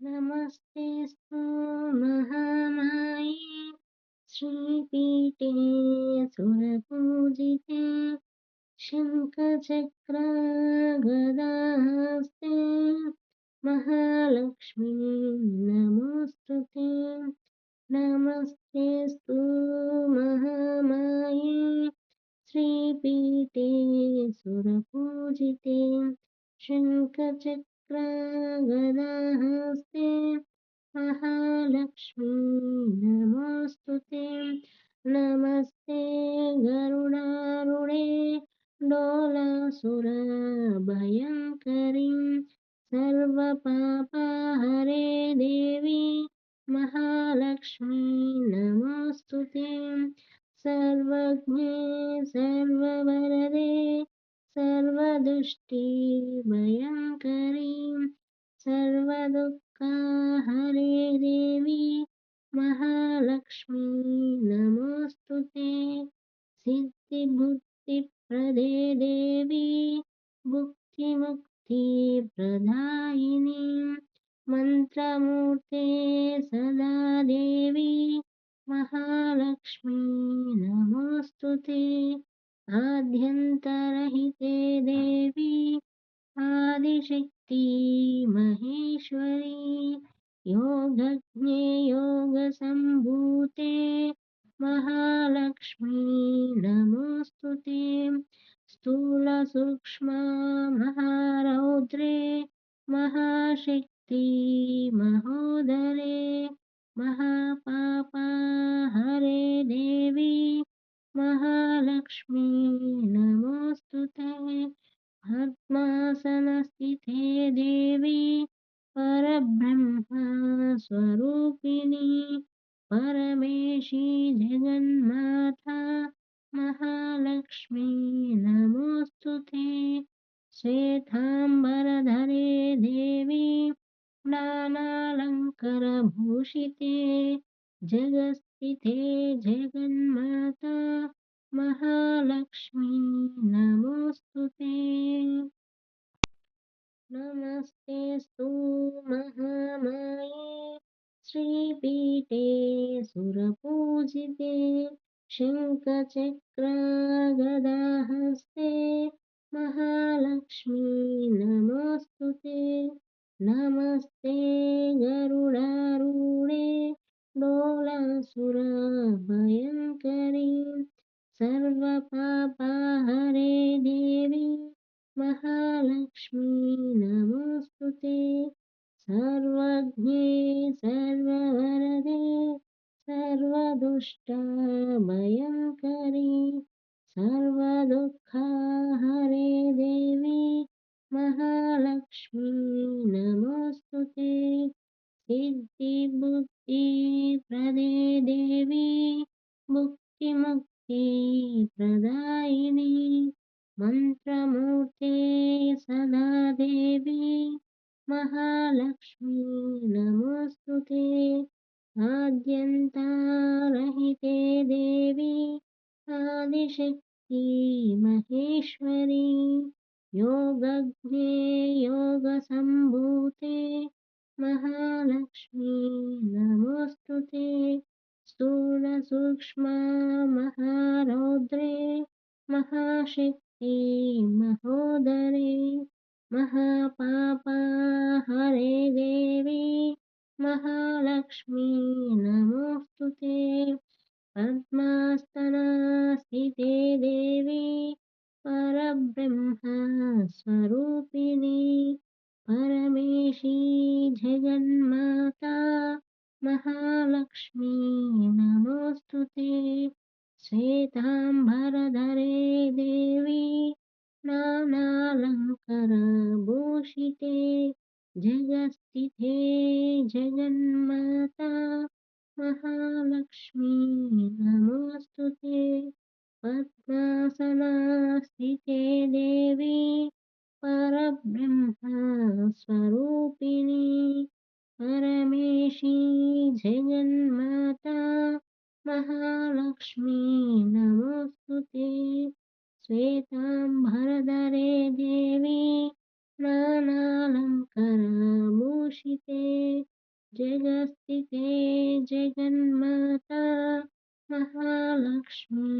नमस्तेऽस्तु महामाये श्रीपीठे सुरपूजिते शङ्खचक्र गदाहस्ते महालक्ष्मी नमोऽस्तुते। नमस्तेऽस्तु महामाये श्रीपीठे सुरपूजिते शङ्खचक्र गदाहस्ते महालक्ष्मी नमोऽस्तुते। नमस्ते गरुडारूढे डोलासुरभयङ्करीं सर्वपापहरे देवी महालक्ष्मी नमोऽस्तुते। सर्वज्ञे सर्ववरदे सर्वदुष्टिभयङ्करीं सर्वदुःखहरे देवी महालक्ष्मी नमोऽस्तुते। सिद्धिबुद्धिप्रदे देवी भुक्तिमुक्तिप्रदायिनी मन्त्रमूर्ते सदा देवी महालक्ष्मी नमोऽस्तुते। आद्यन्तरहिते देवी आदिशक्ति महेश्वरी योगज्ञे योगसम्भूते महालक्ष्मी नमोऽस्तुते। स्थूलसूक्ष्म महारौद्रे महाशक्ति महोदरे महापापहरे देवी महालक्ष्मी नमोऽस्तुते। पद्मासनस्थिते देवी परब्रह्म स्वरूपिणी परमेशी जगन्माता महालक्ष्मी नमोऽस्तुते। श्वेताम्बरधरे देवी नानालङ्कारभूषिते जगत्स्थिते जगन्माता महालक्ष्मी नमोऽस्तुते। नमस्तेऽस्तु महामाये श्रीपीठे सुरपूजिते शङ्खचक्र गदाहस्ते महालक्ष्मी नमोऽस्तुते। नमस्ते गरुडारूढे डोलासुरभयङ्करीं सर्वपापहरे देवी महालक्ष्मी नमोऽस्तुते। सर्वज्ञे सर्ववरदे सर्वदुष्टभयङ्करी सर्वदुःखहरे देवी महालक्ष्मी नमोऽस्तुते। सिद्धिबुद्धिप्रदे देवी भुक्तिमुक्तिप्रदायिनी मन्त्रमूर्ते सदा देवी महालक्ष्मी नमोऽस्तुते। आद्यन्तरहिते देवी आदिशक्ति महेश्वरी योगज्ञे योगसम्भूते महालक्ष्मी नमोऽस्तुते। स्थूलसूक्ष्म महारौद्रे महाशक्ति महोदरे महापापहरे देवी महालक्ष्मी नमोऽस्तुते। पद्मासनस्थिते देवी परब्रह्म स्वरूपिणी परमेशी जगन्माता महालक्ष्मी नमोऽस्तुते। श्वेताम्बरधरे देवी नानालङ्कारभूषिते जगत्स्थिते जगन्माता महालक्ष्मी नमोऽस्तुते। पद्मासनस्थिते देवी परब्रह्म स्वरूपिणी परमेशी जगन्माता महालक्ष्मी नमोऽस्तुते। श्वेताम्बरधरे देवी नानालङ्कारभूषिते पोषिते जगस्थिते जगन्माता महालक्ष्मी